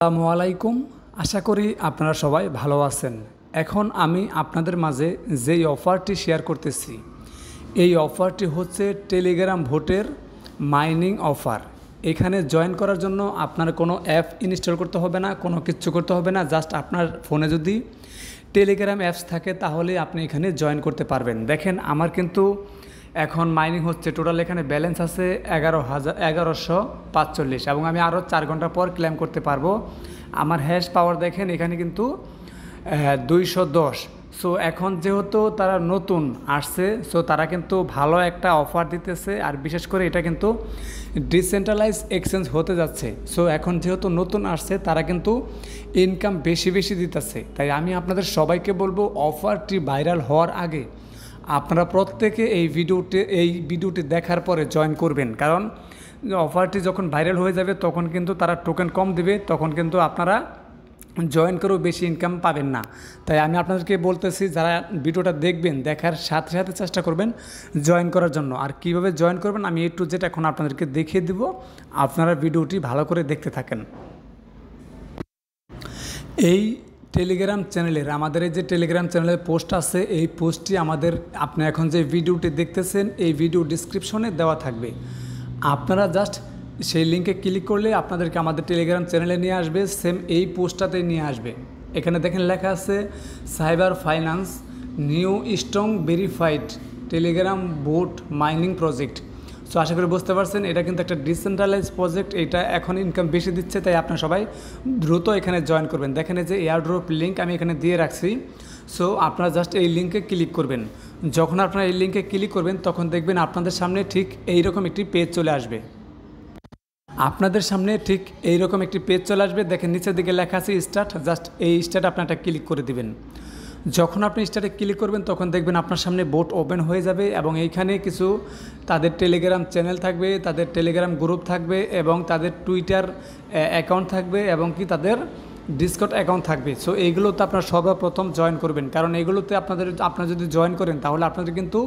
আসসালামু আলাইকুম। আশা করি আপনারা সবাই ভালো আছেন। এখন আমি আপনাদের মাঝে যেই অফারটি শেয়ার করতেছি, এই অফারটি হচ্ছে টেলিগ্রাম ভোটের মাইনিং অফার। এখানে জয়েন করার জন্য আপনার কোনো অ্যাপ ইনস্টল করতে হবে না, কোনো কিছু করতে হবে না। জাস্ট আপনার ফোনে যদি টেলিগ্রাম অ্যাপস থাকে তাহলে আপনি এখানে জয়েন করতে পারবেন। দেখেন আমার কিন্তু এখন মাইনিং হচ্ছে, টোটাল এখানে ব্যালেন্স আছে 11,45 এবং আমি আরও 4 ঘন্টা পর ক্লেম করতে পারবো। আমার হ্যাশ পাওয়ার দেখেন এখানে কিন্তু 210। সো এখন যেহেতু তারা নতুন আসছে, সো তারা কিন্তু ভালো একটা অফার দিতেছে, আর বিশেষ করে এটা কিন্তু ডিসেন্ট্রালাইজ এক্সচেঞ্জ হতে যাচ্ছে। সো এখন যেহেতু নতুন আসছে তারা কিন্তু ইনকাম বেশি বেশি দিতেছে। তাই আমি আপনাদের সবাইকে বলবো অফারটি ভাইরাল হওয়ার আগে আপনারা প্রত্যেকে এই ভিডিওটি দেখার পরে জয়েন করবেন, কারণ অফারটি যখন ভাইরাল হয়ে যাবে তখন কিন্তু তারা টোকেন কম দেবে, তখন কিন্তু আপনারা জয়েন করেও বেশি ইনকাম পাবেন না। তাই আমি আপনাদেরকে বলতেছি, যারা ভিডিওটা দেখবেন দেখার সাথে সাথে চেষ্টা করবেন জয়েন করার জন্য। আর কিভাবে জয়েন করবেন আমি একটু যেটা এখন আপনাদেরকে দেখিয়ে দিব, আপনারা ভিডিওটি ভালো করে দেখতে থাকেন। এই টেলিগ্রাম চ্যানেলের আমাদের এই যে টেলিগ্রাম চ্যানেলের পোস্ট আছে, এই পোস্টটি আপনি এখন যে ভিডিওটি দেখতেছেন এই ভিডিও ডিসক্রিপশনে দেওয়া থাকবে। আপনারা জাস্ট সেই লিঙ্কে ক্লিক করলে আপনাদেরকে আমাদের টেলিগ্রাম চ্যানেলে নিয়ে আসবে, সেম এই পোস্টটাতেই নিয়ে আসবে। এখানে দেখেন লেখা আছে cyber finance new strong verified Telegram bot mining project. So আশা করি বুঝতে পারছেন, এটা কিন্তু একটা ডিসেন্ট্রালাইজ প্রজেক্ট, এটা এখন ইনকাম বেশি দিচ্ছে। তাই আপনারা সবাই দ্রুত এখানে জয়েন করবেন। দেখেন এই যে এয়ারড্রপ লিঙ্ক আমি এখানে দিয়ে রাখছি। সো আপনারা জাস্ট এই লিঙ্কে ক্লিক করবেন। যখন আপনারা এই লিঙ্কে ক্লিক করবেন তখন দেখবেন আপনাদের সামনে ঠিক এইরকম একটি পেজ চলে আসবে। আপনাদের সামনে ঠিক এইরকম একটি পেজ চলে আসবে। দেখেন নিচের দিকে লেখা আছে স্টার্ট, জাস্ট এই স্টার্ট আপনারা ক্লিক করে দিবেন। যখন আপনি স্টার্টে ক্লিক করবেন তখন দেখবেন আপনার সামনে বোট ওপেন হয়ে যাবে, এবং এইখানে কিছু তাদের টেলিগ্রাম চ্যানেল থাকবে, তাদের টেলিগ্রাম গ্রুপ থাকবে, এবং তাদের টুইটার অ্যাকাউন্ট থাকবে, এবং কি তাদের ডিসকর্ড অ্যাকাউন্ট থাকবে। সো এইগুলোতে আপনারা সর্বপ্রথম জয়েন করবেন, কারণ এইগুলোতে আপনারা যদি জয়েন করেন তাহলে আপনাদের কিন্তু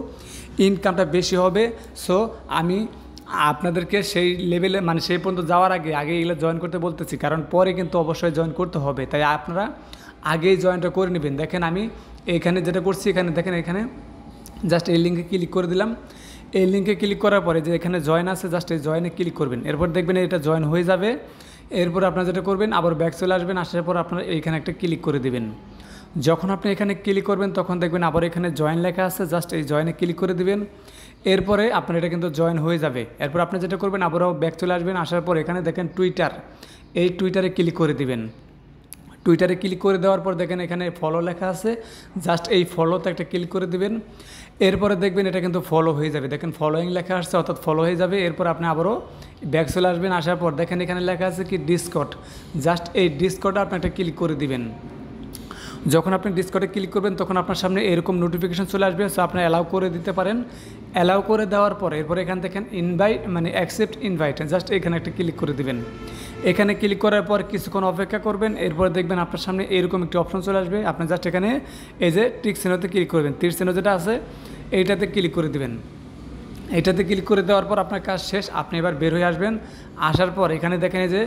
ইনকামটা বেশি হবে। সো আমি আপনাদেরকে সেই লেভেলে সেই পর্যন্ত যাওয়ার আগে এগুলো জয়েন করতে বলতেছি, কারণ পরে কিন্তু অবশ্যই জয়েন করতে হবে। তাই আপনারা আগেই জয়েনটা করে নেবেন। দেখেন আমি এইখানে যেটা করছি, এখানে দেখেন এখানে জাস্ট এই লিঙ্কে ক্লিক করে দিলাম। এই লিঙ্কে ক্লিক করার পরে যে এখানে জয়েন আছে, জাস্ট এই জয়েনে ক্লিক করবেন। এরপর দেখবেন এটা জয়েন হয়ে যাবে। এরপর আপনারা যেটা করবেন, আবার ব্যাক চলে আসবেন, আসার পর আপনারা এইখানে একটা ক্লিক করে দিবেন। যখন আপনি এখানে ক্লিক করবেন তখন দেখবেন আবার এখানে জয়েন লেখা আছে, জাস্ট এই জয়েনে ক্লিক করে দিবেন। এরপরে আপনার এটা কিন্তু জয়েন হয়ে যাবে। এরপর আপনি যেটা করবেন, আবারও ব্যাক চলে আসবেন, আসার পর এখানে দেখেন টুইটার, এই টুইটারে ক্লিক করে দিবেন। টুইটারে ক্লিক করে দেওয়ার পর দেখেন এখানে ফলো লেখা আছে, জাস্ট এই ফলোতে একটা ক্লিক করে দিবেন। এরপরে দেখবেন এটা কিন্তু ফলো হয়ে যাবে। দেখেন ফলোয়িং লেখা আসছে, অর্থাৎ ফলো হয়ে যাবে। এরপর আপনি আবারও ব্যাক চলে আসবেন, আসার পর দেখেন এখানে লেখা আছে কি ডিসকর্ড, জাস্ট এই ডিসকর্ডে আপনি একটা ক্লিক করে দিবেন। যখন আপনি ডিসকর্ডে ক্লিক করবেন তখন আপনার সামনে এরকম নোটিফিকেশন চলে আসবে। সো আপনি অ্যালাউ করে দিতে পারেন। অ্যালাউ করে দেওয়ার পর এরপরে এখান থেকে ইনভাইট অ্যাকসেপ্ট ইনভাইট, জাস্ট এখানে একটা ক্লিক করে দিবেন। এখানে ক্লিক করার পর কিছুক্ষণ অপেক্ষা করবেন। এরপরে দেখবেন আপনার সামনে এরকম একটি অপশন চলে আসবে। আপনি জাস্ট এখানে এই যে টিক চিহ্নতে ক্লিক করবেন, তীর চিহ্ন যেটা আছে এইটাতে ক্লিক করে দিবেন। এইটাতে ক্লিক করে দেওয়ার পর আপনার কাজ শেষ। আপনি এবার বের হয়ে আসবেন। আসার পর এখানে দেখেন এই যে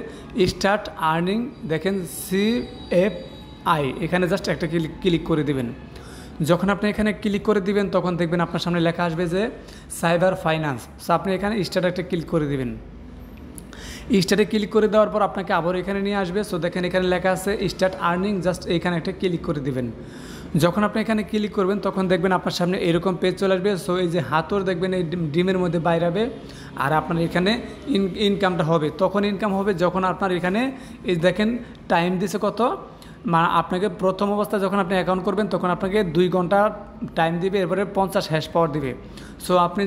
স্টার্ট আর্নিং, দেখেন CFI, এখানে জাস্ট একটা ক্লিক করে দিবেন। যখন আপনি এখানে ক্লিক করে দিবেন তখন দেখবেন আপনার সামনে লেখা আসবে যে সাইবার ফাইন্যান্স। সো আপনি এখানে স্টার্ট একটা ক্লিক করে দিবেন। স্টার্টে ক্লিক করে দেওয়ার পর আপনাকে আবার এখানে নিয়ে আসবে। সো দেখেন এখানে লেখা আছে স্টার্ট আর্নিং, জাস্ট এইখানে একটা ক্লিক করে দিবেন। যখন আপনি এখানে ক্লিক করবেন তখন দেখবেন আপনার সামনে এরকম পেজ চলে আসবে। সো এই যে হাতর দেখবেন এই ডিমের মধ্যে বাইরাবে, আর আপনার এখানে ইনকামটা হবে। তখন ইনকাম হবে যখন আপনার এখানে এই দেখেন টাইম দিছে কত, আপনাকে প্রথম অবস্থায় যখন আপনি অ্যাকাউন্ট করবেন তখন আপনাকে 2 ঘন্টা টাইম দিবে, এরপরে 50 হ্যাশ পাওয়ার দিবে। সো আপনি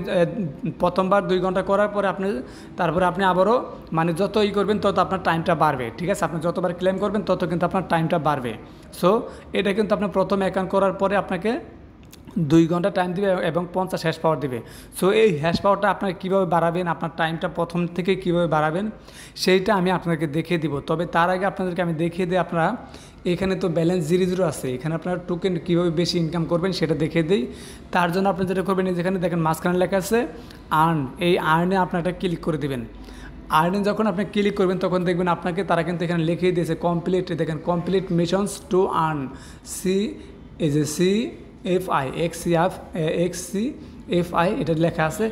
প্রথমবার 2 ঘন্টা করার পরে তারপরে আপনি আবারও যত করবেন তত আপনার টাইমটা বাড়বে। ঠিক আছে, আপনি যতবার ক্লেম করবেন তত কিন্তু আপনার টাইমটা বাড়বে। সো এটা কিন্তু আপনি প্রথম অ্যাকাউন্ট করার পরে আপনাকে 2 ঘন্টা টাইম দিবে এবং 50 হ্যাশ পাওয়ার দিবে। সো এই হ্যাশ পাওয়ারটা আপনারা কীভাবে বাড়াবেন, আপনার টাইমটা প্রথম থেকে কীভাবে বাড়াবেন সেইটা আমি আপনাদেরকে দেখিয়ে দিব। তবে তার আগে আপনাদেরকে আমি দেখিয়ে দিই, আপনারা এখানে তো ব্যালেন্স 0 আছে, এখানে আপনারা টোকেন কীভাবে বেশি ইনকাম করবেন সেটা দেখিয়ে দিই। তার জন্য আপনি যেটা করবেন, যেখানে দেখেন মাঝখানে লেখা আছে আর্ন, এই আর্নে আপনারা একটা ক্লিক করে দেবেন। আর্নিং যখন আপনি ক্লিক করবেন তখন দেখবেন আপনাকে তারা কিন্তু এখানে লিখিয়ে দিয়েছে কমপ্লিট, দেখেন কমপ্লিট মিশনস টু আর্ন সি এই যে CFI XCFI এটা লেখা আছে।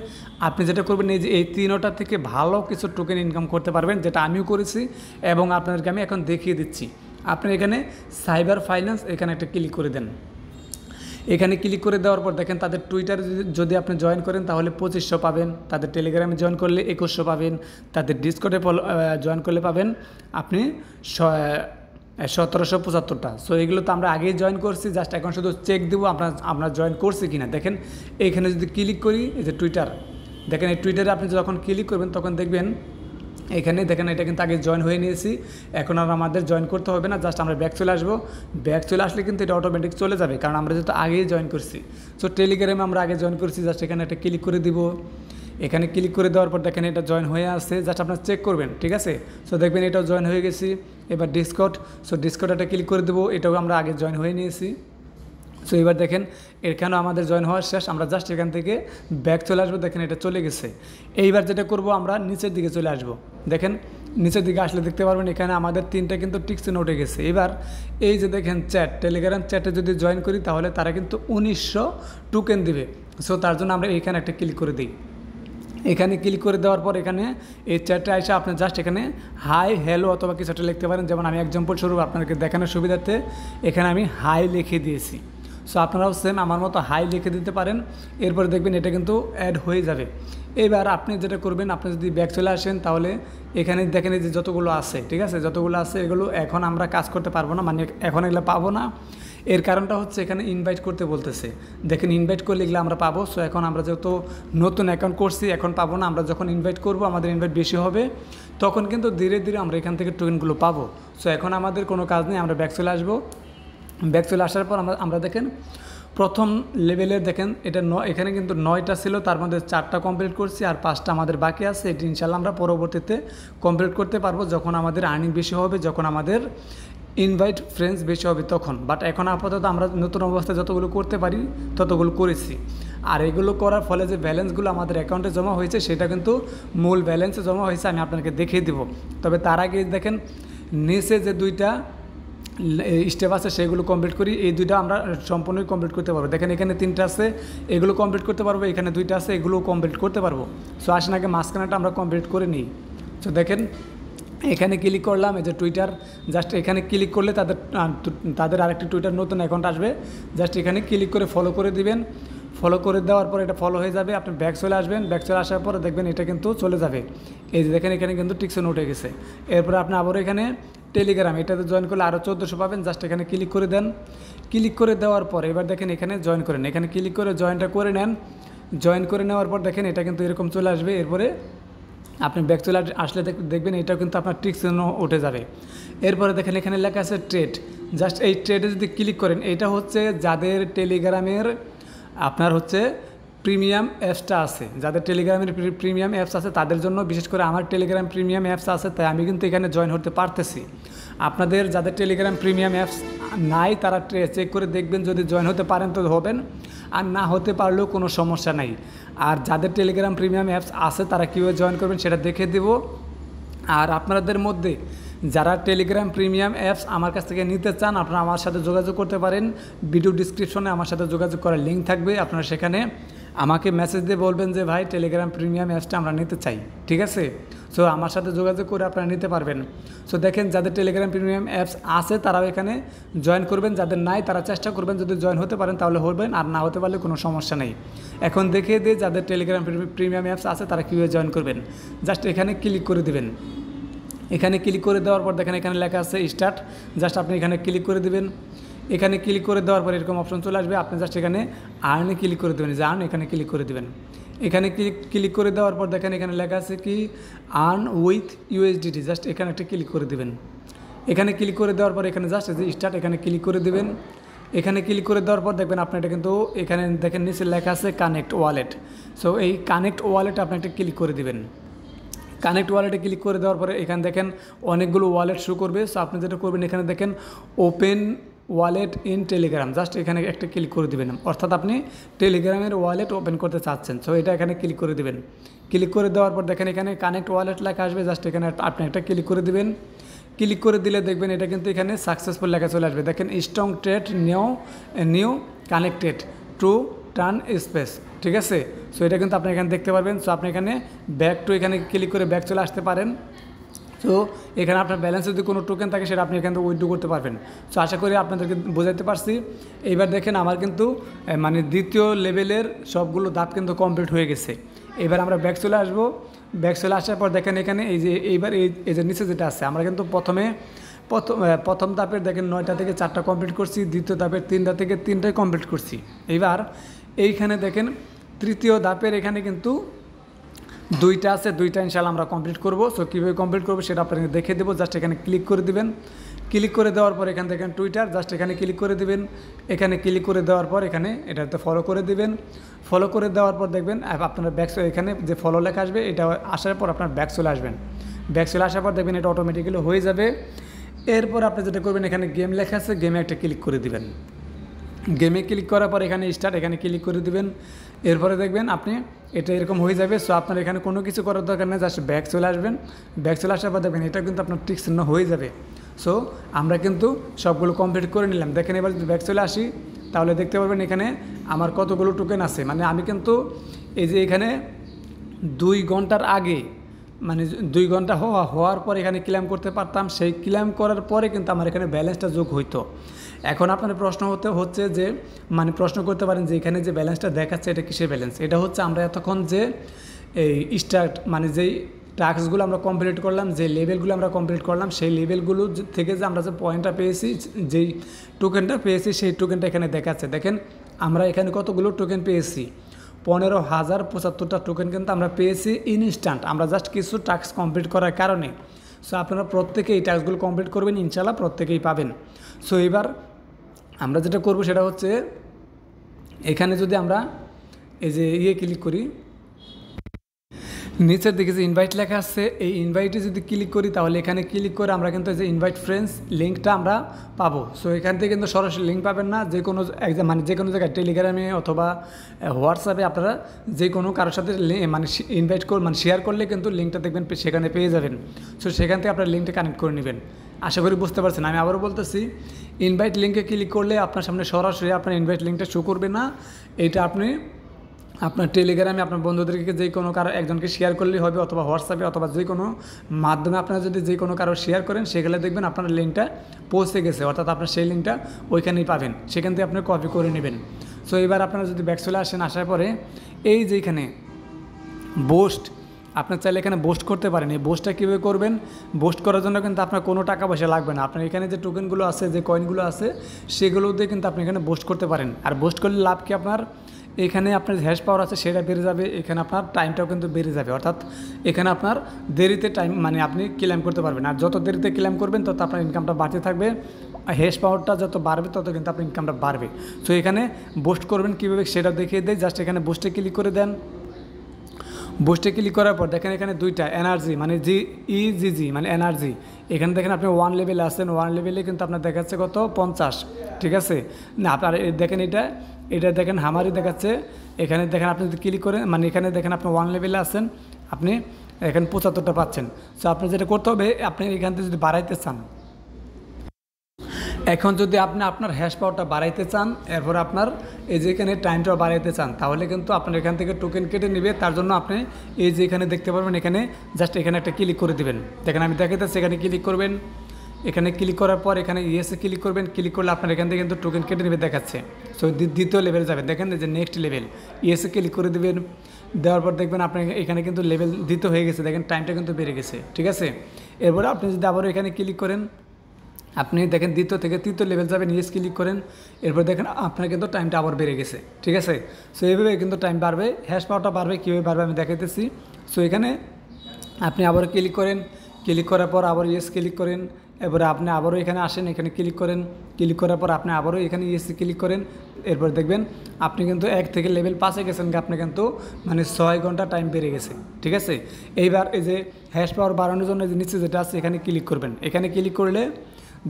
আপনি যেটা করবেন এই যে এই তিনটা থেকে ভালো কিছু টোকেন ইনকাম করতে পারবেন, যেটা আমিও করেছি এবং আপনাদেরকে আমি এখন দেখিয়ে দিচ্ছি। আপনি এখানে সাইবার ফাইন্যান্স এখানে একটা ক্লিক করে দেন। এখানে ক্লিক করে দেওয়ার পর দেখেন তাদের টুইটারে যদি আপনি জয়েন করেন তাহলে 2500 পাবেন, তাদের টেলিগ্রামে জয়েন করলে 2100 পাবেন, তাদের ডিসকর্ডে জয়েন করলে পাবেন আপনি 1775টা। সো এগুলো তো আমরা আগেই জয়েন করছি, জাস্ট এখন শুধু চেক দেবো আমরা জয়েন করছি কিনা। দেখেন এইখানে যদি ক্লিক করি এই যে টুইটার, দেখেন এই টুইটারে আপনি যখন ক্লিক করবেন তখন দেখবেন এখানে দেখেন এটা কিন্তু আগে জয়েন হয়ে নিয়েছি, এখন আর আমাদের জয়েন করতে হবে না, জাস্ট আমরা ব্যাক চলে আসবো। ব্যাক চলে আসলে কিন্তু এটা অটোমেটিক চলে যাবে, কারণ আমরা যেহেতু আগেই জয়েন করছি। সো টেলিগ্রামে আমরা আগে জয়েন করছি, জাস্ট এখানে একটা ক্লিক করে দিব। এখানে ক্লিক করে দেওয়ার পর দেখেন এটা জয়েন হয়ে আসছে, জাস্ট আপনার চেক করবেন, ঠিক আছে। সো দেখবেন এটাও জয়েন হয়ে গেছি। এবার ডিসকর্ড, সো ডিসকর্ড একটা ক্লিক করে দেবো, এটাও আমরা আগে জয়েন হয়ে নিয়েছি। সো এবার দেখেন এখানেও আমাদের জয়েন হওয়ার শেষ, আমরা জাস্ট এখান থেকে ব্যাক চলে আসবো। দেখেন এটা চলে গেছে। এইবার যেটা করব আমরা নিচের দিকে চলে আসব। দেখেন নিচের দিকে আসলে দেখতে পারবেন এখানে আমাদের 3টা কিন্তু টিকসে উঠে গেছে। এবার এই যে দেখেন চ্যাট, টেলিগ্রাম চ্যাটে যদি জয়েন করি তাহলে তারা কিন্তু 1900 টোকেন দিবে। সো তার জন্য আমরা এখানে একটা ক্লিক করে দিই। এখানে ক্লিক করে দেওয়ার পর এখানে এই চ্যাটে এসে আপনি জাস্ট এখানে হাই হ্যালো অথবা কিছু একটা লিখতে পারেন। যেমন আমি এক্সাম্পল স্বরূপ আপনাদেরকে দেখানোর সুবিধার্থে এখানে আমি হাই লিখে দিয়েছি। সো আপনারাও সেম আমার মতো হাই লিখে দিতে পারেন। এরপরে দেখবেন এটা কিন্তু অ্যাড হয়ে যাবে। এবার আপনি যেটা করবেন, আপনি যদি ব্যাক চলে আসেন তাহলে এখানে দেখেন যে যতগুলো আছে, ঠিক আছে, যতগুলো আছে এগুলো এখন আমরা কাজ করতে পারবো না, মানে এখন এগুলো পাবো না। এর কারণটা হচ্ছে এখানে ইনভাইট করতে বলতেছে। দেখেন ইনভাইট করলে এগুলো আমরা পাবো। সো এখন আমরা যেহেতু নতুন অ্যাকাউন্ট করছি এখন পাবো না, আমরা যখন ইনভাইট করব আমাদের ইনভাইট বেশি হবে তখন কিন্তু ধীরে ধীরে আমরা এখান থেকে টোকেনগুলো পাবো। সো এখন আমাদের কোনো কাজ নেই, আমরা ব্যাক চলে আসবো। ব্যাক চলে আসার পর আমরা দেখেন প্রথম লেভেলের দেখেন এটা এখানে কিন্তু 9টা ছিল, তার মধ্যে 4টা কমপ্লিট করছি আর 5টা আমাদের বাকি আছে। এটি ইনশাল্লাহ আমরা পরবর্তীতে কমপ্লিট করতে পারবো যখন আমাদের আর্নিং বেশি হবে, যখন আমাদের ইনভাইট ফ্রেন্ডস বেশি হবে তখন। বাট এখন আপাতত আমরা নতুন অবস্থায় যতগুলো করতে পারি ততগুলো করেছি। আর এগুলো করার ফলে যে ব্যালেন্সগুলো আমাদের অ্যাকাউন্টে জমা হয়েছে সেটা কিন্তু মূল ব্যালেন্সে জমা হয়েছে, আমি আপনাকে দেখিয়ে দেব। তবে তার আগে দেখেন নিচে যে 2টা স্টেপ আছে সেগুলো কমপ্লিট করি। এই 2টা আমরা সম্পূর্ণই কমপ্লিট করতে পারবো। দেখেন এখানে 3টা আছে, এগুলো কমপ্লিট করতে পারবো, এখানে 2টা আছে, এগুলোও কমপ্লিট করতে পারবো। সো আসেন আগে মাঝখানেটা আমরা কমপ্লিট করে নিই। সো দেখেন এখানে ক্লিক করলাম, এই যে টুইটার, জাস্ট এখানে ক্লিক করলে তাদের আরেকটি টুইটার নতুন অ্যাকাউন্ট আসবে, জাস্ট এখানে ক্লিক করে ফলো করে দিবেন। ফলো করে দেওয়ার পর এটা ফলো হয়ে যাবে, আপনি ব্যাক চলে আসবেন। ব্যাক চলে আসার পর দেখবেন এটা কিন্তু চলে যাবে। এই যে দেখেন এখানে কিন্তু টিকসন উঠে গেছে। এরপরে আপনি আবার এখানে টেলিগ্রাম এটাতে জয়েন করলে আরও 1400 পাবেন, জাস্ট এখানে ক্লিক করে দেন। ক্লিক করে দেওয়ার পর এবার দেখেন এখানে জয়েন করেন, এখানে ক্লিক করে জয়েনটা করে নেন। জয়েন করে নেওয়ার পর দেখেন এটা কিন্তু এরকম চলে আসবে। এরপরে আপনি ব্যাক চলে আসলে দেখবেন এটা কিন্তু আপনার টিকসন উঠে যাবে। এরপরে দেখেন এখানে লেখা আছে ট্রেড, জাস্ট এই ট্রেডে যদি ক্লিক করেন এটা হচ্ছে যাদের টেলিগ্রামের আপনার হচ্ছে প্রিমিয়াম অ্যাপসটা আছে, যাদের টেলিগ্রামের প্রিমিয়াম অ্যাপস আছে তাদের জন্য, বিশেষ করে আমার টেলিগ্রাম প্রিমিয়াম অ্যাপস আছে তাই আমি কিন্তু এখানে জয়েন হতে পারতেছি। আপনাদের যাদের টেলিগ্রাম প্রিমিয়াম অ্যাপস নাই তারা চেক করে দেখবেন, যদি জয়েন হতে পারেন তো হবেন, আর না হতে পারলেও কোনো সমস্যা নাই। আর যাদের টেলিগ্রাম প্রিমিয়াম অ্যাপস আছে তারা কীভাবে জয়েন করবেন সেটা দেখে দেব। আর আপনাদের মধ্যে যারা টেলিগ্রাম প্রিমিয়াম অ্যাপস আমার কাছ থেকে নিতে চান আপনারা আমার সাথে যোগাযোগ করতে পারেন। ভিডিও ডিসক্রিপশনে আমার সাথে যোগাযোগ করার লিঙ্ক থাকবে, আপনারা সেখানে আমাকে মেসেজ দিয়ে বলবেন যে ভাই টেলিগ্রাম প্রিমিয়াম অ্যাপসটা আমরা নিতে চাই, ঠিক আছে। সো আমার সাথে যোগাযোগ করে আপনারা নিতে পারবেন। সো দেখেন যাদের টেলিগ্রাম প্রিমিয়াম অ্যাপস আছে তারাও এখানে জয়েন করবেন, যাদের নাই তারা চেষ্টা করবেন যদি জয়েন হতে পারেন তাহলে হবেন, আর না হতে পারলে কোনো সমস্যা নেই। এখন দেখিয়ে দিয়ে যাদের টেলিগ্রাম প্রিমিয়াম অ্যাপস আছে তারা কীভাবে জয়েন করবেন, জাস্ট এখানে ক্লিক করে দেবেন। এখানে ক্লিক করে দেওয়ার পর দেখেন এখানে লেখা আছে স্টার্ট, জাস্ট আপনি এখানে ক্লিক করে দেবেন। এখানে ক্লিক করে দেওয়ার পর এরকম অপশন চলে আসবে, আপনি জাস্ট এখানে আর্নে ক্লিক করে দেবেন, যে আর্ন এখানে ক্লিক করে দেবেন। এখানে ক্লিক করে দেওয়ার পর দেখেন এখানে লেখা আছে কি আর্ন উইথ USDT, জাস্ট এখানে একটা ক্লিক করে দেবেন। এখানে ক্লিক করে দেওয়ার পর এখানে জাস্ট যে স্টার্ট এখানে ক্লিক করে দেবেন। এখানে ক্লিক করে দেওয়ার পর দেখবেন আপনার এটা কিন্তু এখানে দেখেন নিচে লেখা আছে কানেক্ট ওয়ালেট। সো এই কানেক্ট ওয়ালেট আপনি একটা ক্লিক করে দেবেন। কানেক্ট ওয়ালেটে ক্লিক করে দেওয়ার পরে এখানে দেখেন অনেকগুলো ওয়ালেট শো করবে। সো আপনি যেটা করবেন এখানে দেখেন open wallet in Telegram, just এখানে একটা ক্লিক করে দেবেন। অর্থাৎ আপনি টেলিগ্রামের ওয়ালেট ওপেন করতে চাচ্ছেন, সো এটা এখানে ক্লিক করে দেবেন। ক্লিক করে দেওয়ার পর দেখেন এখানে কানেক্ট ওয়ালেট লেখা আসবে, জাস্ট এখানে আপনি একটা ক্লিক করে দেবেন। ক্লিক করে দিলে দেখবেন এটা কিন্তু এখানে সাকসেসফুল লেখা চলে আসবে। দেখেন strong trade new connected to turn space, ঠিক আছে। সো এটা কিন্তু আপনি এখানে দেখতে পারবেন। সো আপনি এখানে ব্যাক টু এখানে ক্লিক করে ব্যাক চলে আসতে পারেন। সো এখানে আপনার ব্যালেন্স যদি কোনো টোকেন থাকে সেটা আপনি এখান থেকে উইথড্র করতে পারবেন। সো আশা করি আপনাদেরকে বোঝাতে পারছি। এইবার দেখেন আমার কিন্তু মানে দ্বিতীয় লেভেলের সবগুলো ধাপ কিন্তু কমপ্লিট হয়ে গেছে। এবার আমরা ব্যাক চলে আসবো। ব্যাক চলে আসার পর দেখেন এখানে এই যে এইবার এই যে নিচে যেটা আছে, আমরা কিন্তু প্রথম ধাপের দেখেন 9টা থেকে 4টা কমপ্লিট করছি, দ্বিতীয় ধাপের 3টা থেকে 3টাই কমপ্লিট করছি। এইবার এইখানে দেখেন তৃতীয় ধাপের এখানে কিন্তু 2টা আছে, 2টা ইনশাআল্লাহ আমরা কমপ্লিট করব। সো কীভাবে কমপ্লিট করবো সেটা আপনাকে দেখে দেবো। জাস্ট এখানে ক্লিক করে দিবেন। ক্লিক করে দেওয়ার পর এখান থেকে টুইটার, জাস্ট এখানে ক্লিক করে দিবেন। এখানে ক্লিক করে দেওয়ার পর এখানে এটাতে ফলো করে দিবেন। ফলো করে দেওয়ার পর দেখবেন আপনার ব্যাক এখানে যে ফলো লেখা আসবে এটা আসার পর আপনার ব্যাক চলে আসবেন। ব্যাক চলে আসার পর দেখবেন এটা অটোমেটিক্যালি হয়ে যাবে। এরপর আপনি যেটা করবেন এখানে গেম লেখা আছে, গেমে একটা ক্লিক করে দিবেন। গেমে ক্লিক করার পর এখানে স্টার্ট এখানে ক্লিক করে দিবেন। এরপরে দেখবেন আপনি এটা এরকম হয়ে যাবে। সো আপনার এখানে কোনো কিছু করার দরকার নেই, জাস্ট ব্যাক চলে আসবেন। ব্যাক চলে আসার পর দেখবেন এটা কিন্তু আপনার টিক চিহ্ন হয়ে যাবে। সো আমরা কিন্তু সবগুলো কমপ্লিট করে নিলাম। দেখেন এবার যদি ব্যাক চলে আসি তাহলে দেখতে পারবেন এখানে আমার কতগুলো টোকেন আছে। মানে আমি কিন্তু এই যে এখানে 2 ঘন্টার আগে মানে 2 ঘন্টা হওয়ার পর এখানে ক্লেম করতে পারতাম, সেই ক্লেম করার পরে কিন্তু আমার এখানে ব্যালেন্সটা যোগ হইতো। এখন আপনার প্রশ্ন হচ্ছে যে মানে প্রশ্ন করতে পারেন যে এখানে যে ব্যালেন্সটা দেখাচ্ছে এটা কিসের ব্যালেন্স? এটা হচ্ছে আমরা এতক্ষণ যে এই স্টার্ট মানে যেই টাস্কগুলো আমরা কমপ্লিট করলাম, যে লেভেলগুলো আমরা কমপ্লিট করলাম, সেই লেভেলগুলো থেকে যে আমরা যে পয়েন্টটা পেয়েছি, যেই টোকেনটা পেয়েছি সেই টোকেনটা এখানে দেখাচ্ছে। দেখেন আমরা এখানে কতগুলো টোকেন পেয়েছি, 15,075টা টোকেন কিন্তু আমরা পেয়েছি ইনস্ট্যান্ট, আমরা জাস্ট কিছু টাস্ক কমপ্লিট করার কারণে। সো আপনারা প্রত্যেকেই এই টাস্কগুলো কমপ্লিট করবেন, ইনশাআল্লাহ প্রত্যেকেই পাবেন। সো এবার আমরা যেটা করব সেটা হচ্ছে এখানে যদি আমরা এই যে ক্লিক করি, নিচের দিকে যে ইনভাইট লেখা আছে এই ইনভাইটে যদি ক্লিক করি তাহলে এখানে ক্লিক করে আমরা কিন্তু যে ইনভাইট ফ্রেন্ডস লিঙ্কটা আমরা পাবো। সো এখান থেকে কিন্তু সরাসরি লিঙ্ক পাবেন না, যে কোনো মানে যে কোনো জায়গায় টেলিগ্রামে অথবা হোয়াটসঅ্যাপে আপনারা যে কোনো কারোর সাথে মানে ইনভাইট মানে শেয়ার করলে কিন্তু লিঙ্কটা দেখবেন সেখানে পেয়ে যাবেন। সো সেখান থেকে আপনার লিঙ্কটা কানেক্ট করে নেবেন। আশা করি বুঝতে পারছেন। আমি আবারও বলতেছি, ইনভাইট লিঙ্কে ক্লিক করলে আপনার সামনে সরাসরি আপনার ইনভাইট লিঙ্কটা শো করবে না। এটা আপনি আপনার টেলিগ্রামে আপনার বন্ধুদেরকে যে কোনো কারো একজনকে শেয়ার করলেই হবে, অথবা হোয়াটসঅ্যাপে অথবা যে কোনো মাধ্যমে আপনারা যদি যে কোনো কারো শেয়ার করেন সেখানে দেখবেন আপনার লিঙ্কটা পৌঁছে গেছে, অর্থাৎ আপনার সেই লিঙ্কটা ওইখানেই পাবেন, সেখান থেকে আপনি কপি করে নেবেন। সো এবার আপনারা যদি ব্যাক চলে আসেন, আসার পরে এই যে এখানে বোস্ট, আপনার চাইলে এখানে বোস্ট করতে পারেন। এই বোস্টটা কীভাবে করবেন? বোস্ট করার জন্য কিন্তু আপনার কোনো টাকা পয়সা লাগবে না। আপনার এখানে যে টোকেনগুলো আছে, যে কয়েনগুলো আছে, সেগুলো দিয়ে কিন্তু আপনি এখানে বোস্ট করতে পারেন। আর বোস্ট করলে লাভ কি? আপনার এখানে আপনার হ্যাশ পাওয়ার আছে সেটা বেড়ে যাবে, এখানে আপনার টাইমটাও কিন্তু বেড়ে যাবে, অর্থাৎ এখানে আপনার দেরিতে টাইম মানে আপনি ক্লেম করতে পারবেন। আর যত দেরিতে ক্লেম করবেন তত আপনার ইনকামটা বাড়তে থাকবে, হ্যাশ পাওয়ারটা যত বাড়বে তত কিন্তু আপনার ইনকামটা বাড়বে। সো এখানে বোস্ট করবেন কীভাবে সেটা দেখিয়ে দেয়। জাস্ট এখানে বোস্টে ক্লিক করে দেন। বুস্টে ক্লিক করার পর দেখেন এখানে 2টা এনার্জি মানে জিজি মানে এনার্জি, এখানে দেখেন আপনি 1 লেভেলে আছেন, 1 লেভেলে কিন্তু আপনার দেখাচ্ছে কত 50, ঠিক আছে না? আপনার দেখেন এটা দেখেন হামারি দেখাচ্ছে, এখানে দেখেন আপনি যদি ক্লিক করেন মানে এখানে দেখেন আপনি 1 লেভেলে আছেন, আপনি এখানে 75টা পাচ্ছেন। সো আপনি যেটা করতে হবে, আপনি এখান থেকে যদি বাড়াইতে চান, এখন যদি আপনি আপনার হ্যাশ পাওয়ারটা বাড়াইতে চান, এরপর আপনার এই যে এখানে টাইমটা বাড়াইতে চান, তাহলে কিন্তু আপনার এখান থেকে টোকেন কেটে নেবে। তার জন্য আপনি এই যে এখানে দেখতে পারবেন, এখানে জাস্ট এখানে একটা ক্লিক করে দিবেন। দেখেন আমি দেখাইতেছি, এখানে ক্লিক করবেন। এখানে ক্লিক করার পর এখানে ইয়েসে ক্লিক করবেন। ক্লিক করলে আপনার এখান থেকে কিন্তু টোকেন কেটে নেবে দেখাচ্ছে। সো দ্বিতীয় লেভেলে যাবেন, দেখেন যে নেক্সট লেভেল, ইয়েসে ক্লিক করে দেবেন। দেওয়ার পর দেখবেন আপনার এখানে কিন্তু লেভেল দ্বিতীয় হয়ে গেছে, দেখেন টাইমটা কিন্তু বেড়ে গেছে, ঠিক আছে। এরপরে আপনি যদি আবারও এখানে ক্লিক করেন, আপনি দেখেন দ্বিতীয় থেকে তৃতীয় লেভেল যাবেন, ইয়েস ক্লিক করেন। এরপর দেখেন আপনার কিন্তু টাইমটা আবার বেড়ে গেছে, ঠিক আছে। সো এইভাবে কিন্তু টাইম বাড়বে, হ্যাশ পাওয়ারটা বাড়বে। কীভাবে বাড়বে আমি দেখাইতেছি। সো এখানে আপনি আবারও ক্লিক করেন, ক্লিক করার পর আবার ইয়েস ক্লিক করেন। এরপরে আপনি আবারও এখানে আসেন, এখানে ক্লিক করেন। ক্লিক করার পর আপনি আবারও এখানে ইয়েস ক্লিক করেন। এরপর দেখবেন আপনি কিন্তু 1 থেকে লেভেল 5-এ গেছেন, আপনি কিন্তু মানে 6 ঘন্টা টাইম বেড়ে গেছে, ঠিক আছে। এইবার এই যে হ্যাশ পাওয়ার বাড়ানোর জন্য যে নিচে যেটা আছে এখানে ক্লিক করবেন। এখানে ক্লিক করলে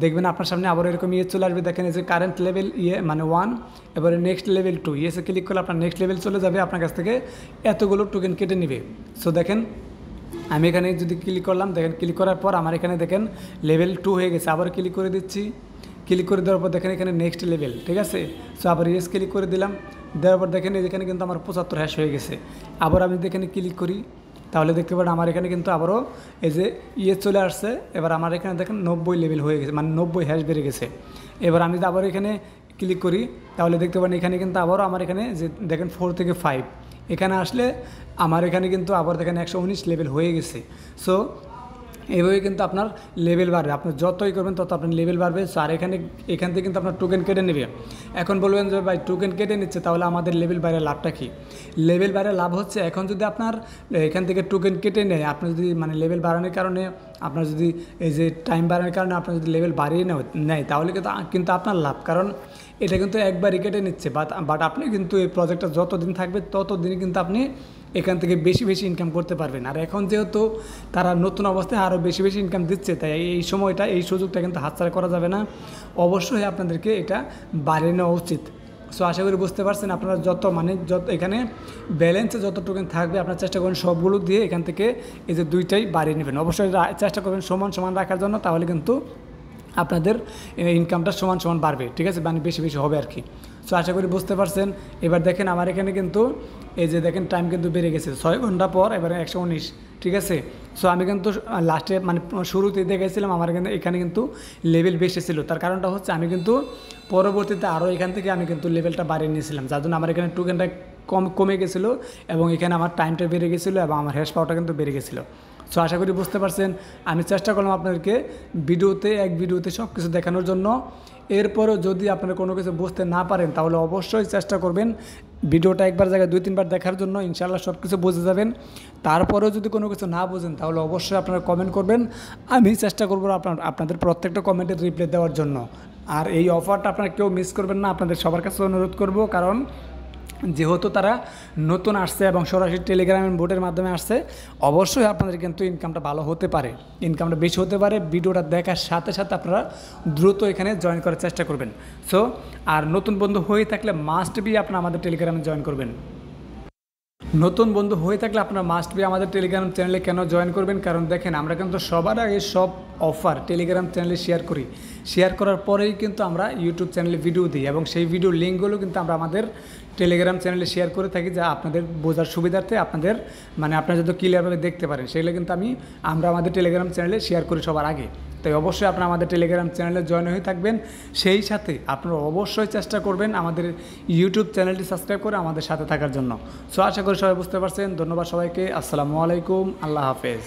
দেখবেন আপনার সামনে আবার এরকম চলে আসবে। দেখেন এই যে কারেন্ট লেভেল মানে 1, এবারে নেক্সট লেভেল 2, ইয়েসে ক্লিক করলে আপনার নেক্সট লেভেল চলে যাবে, আপনার কাছ থেকে এতগুলো টোকেন কেটে নেবে। সো দেখেন আমি এখানে যদি ক্লিক করলাম, দেখেন ক্লিক করার পর আমার এখানে দেখেন লেভেল 2 হয়ে গেছে। আবার ক্লিক করে দিচ্ছি, ক্লিক করে দেওয়ার পর দেখেন এখানে নেক্সট লেভেল, ঠিক আছে। সো আবার ইয়েস ক্লিক করে দিলাম, দেওয়ার পর দেখেন এখানে কিন্তু আমার 75 হ্যাশ হয়ে গেছে। আবার আমি এখানে ক্লিক করি, তাহলে দেখতে পারেন আমার এখানে কিন্তু আবারও এই যে চলে আসছে। এবার আমার এখানে দেখেন 90 লেভেল হয়ে গেছে, মানে 90 হ্যাশ বেড়ে গেছে। এবার আমি যদি আবার এখানে ক্লিক করি, তাহলে দেখতে পারেন এখানে কিন্তু আবারও আমার এখানে যে দেখেন 4 থেকে 5 এখানে আসলে আমার এখানে কিন্তু আবার দেখেন 119 লেভেল হয়ে গেছে। সো এইভাবে কিন্তু আপনার লেভেল বাড়বে, আপনি যতই করবেন তত আপনার লেভেল বাড়বে। সো আর এখান থেকে কিন্তু আপনার টোকেন কেটে নেবে। এখন বলবেন যে ভাই টোকেন কেটে নিচ্ছে, তাহলে আমাদের লেভেল বাইরে লাভটা কী? লেভেল বাইরে লাভ হচ্ছে, এখন যদি আপনার এখান থেকে টোকেন কেটে নেয়, আপনি যদি মানে লেভেল বাড়ানোর কারণে আপনার যদি এই যে টাইম বাড়ানোর কারণে আপনার যদি লেভেল বাড়িয়ে নেয়, তাহলে কিন্তু আপনার লাভ, কারণ এটা কিন্তু একবারই কেটে নিচ্ছে। বাট আপনি কিন্তু এই প্রজেক্টটা যতদিন থাকবে ততদিনই কিন্তু আপনি এখান থেকে বেশি বেশি ইনকাম করতে পারবেন। আর এখন যেহেতু তারা নতুন অবস্থায় আরও বেশি বেশি ইনকাম দিচ্ছে, তাই এই সময়টা এই সুযোগটা কিন্তু হাতছাড়া করা যাবে না। অবশ্যই আপনাদেরকে এটা বাড়িয়ে নেওয়া উচিত। সো আশা করি বুঝতে পারছেন, আপনারা যত এখানে ব্যালেন্সে যত টোকেন থাকবে আপনার চেষ্টা করবেন সবগুলো দিয়ে এখান থেকে এই যে দুইটাই বাড়িয়ে নেবেন। অবশ্যই চেষ্টা করবেন সমান সমান রাখার জন্য, তাহলে কিন্তু আপনাদের ইনকামটা সমান সমান বাড়বে, ঠিক আছে, মানে বেশি বেশি হবে আর কি। সো আশা করি বুঝতে পারছেন। এবার দেখেন আমার এখানে কিন্তু এই যে দেখেন টাইম কিন্তু বেড়ে গেছে 6 ঘন্টা পর, এবারে 119, ঠিক আছে। সো আমি কিন্তু লাস্টে মানে শুরুতে দেখেছিলাম আমার এখানে কিন্তু লেভেল বেশি ছিল। তার কারণটা হচ্ছে আমি কিন্তু পরবর্তীতে আরও এখান থেকে আমি কিন্তু লেভেলটা বাড়িয়ে নিয়েছিলাম, যার জন্য আমার এখানে টোকেনটা কমে গেছিলো এবং এখানে আমার টাইমটা বেড়ে গেছিলো এবং আমার হ্যাশ পাওয়ারটা কিন্তু বেড়ে গেছিলো। সো আশা করি বুঝতে পারছেন। আমি চেষ্টা করলাম আপনাদেরকে এক ভিডিওতে সব কিছু দেখানোর জন্য। এরপরও যদি আপনারা কোনো কিছু বুঝতে না পারেন, তাহলে অবশ্যই চেষ্টা করবেন ভিডিওটা একবার জায়গায় 2-3 বার দেখার জন্য, ইনশাআল্লাহ সব কিছু বুঝে যাবেন। তারপরেও যদি কোনো কিছু না বুঝেন, তাহলে অবশ্যই আপনারা কমেন্ট করবেন, আমি চেষ্টা করবো আপনাদের প্রত্যেকটা কমেন্টের রিপ্লাই দেওয়ার জন্য। আর এই অফারটা আপনারা কেউ মিস করবেন না, আপনাদের সবার কাছে অনুরোধ করব, কারণ যেহেতু তারা নতুন আসছে এবং সরাসরি টেলিগ্রাম বোটের মাধ্যমে আসছে, অবশ্যই আপনাদের কিন্তু ইনকামটা ভালো হতে পারে, ইনকামটা বেশি হতে পারে। ভিডিওটা দেখার সাথে সাথে আপনারা দ্রুত এখানে জয়েন করার চেষ্টা করবেন। সো আর নতুন বন্ধু হয়ে থাকলে মাস্ট বি আপনারা আমাদের টেলিগ্রামে জয়েন করবেন। নতুন বন্ধু হয়ে থাকলে আপনারা মাস্ট বি আমাদের টেলিগ্রাম চ্যানেলে কেন জয়েন করবেন, কারণ দেখেন আমরা কিন্তু সবার আগে সব অফার টেলিগ্রাম চ্যানেলে শেয়ার করি। শেয়ার করার পরেই কিন্তু আমরা ইউটিউব চ্যানেলে ভিডিও দিই এবং সেই ভিডিও লিঙ্কগুলো কিন্তু আমরা আমাদের টেলিগ্রাম চ্যানেলে শেয়ার করে থাকি, যা আপনাদের বোঝার সুবিধার্থে আপনারা যাতে ক্লিয়ারভাবে দেখতে পারেন, সেগুলো কিন্তু আমরা আমাদের টেলিগ্রাম চ্যানেলে শেয়ার করি সবার আগে। তাই অবশ্যই আপনারা আমাদের টেলিগ্রাম চ্যানেলে জয়েন হয়ে থাকবেন। সেই সাথে আপনারা অবশ্যই চেষ্টা করবেন আমাদের ইউটিউব চ্যানেলটি সাবস্ক্রাইব করে আমাদের সাথে থাকার জন্য। সো আশা করি সবাই বুঝতে পারছেন। ধন্যবাদ সবাইকে। আসসালামু আলাইকুম, আল্লাহ হাফেজ।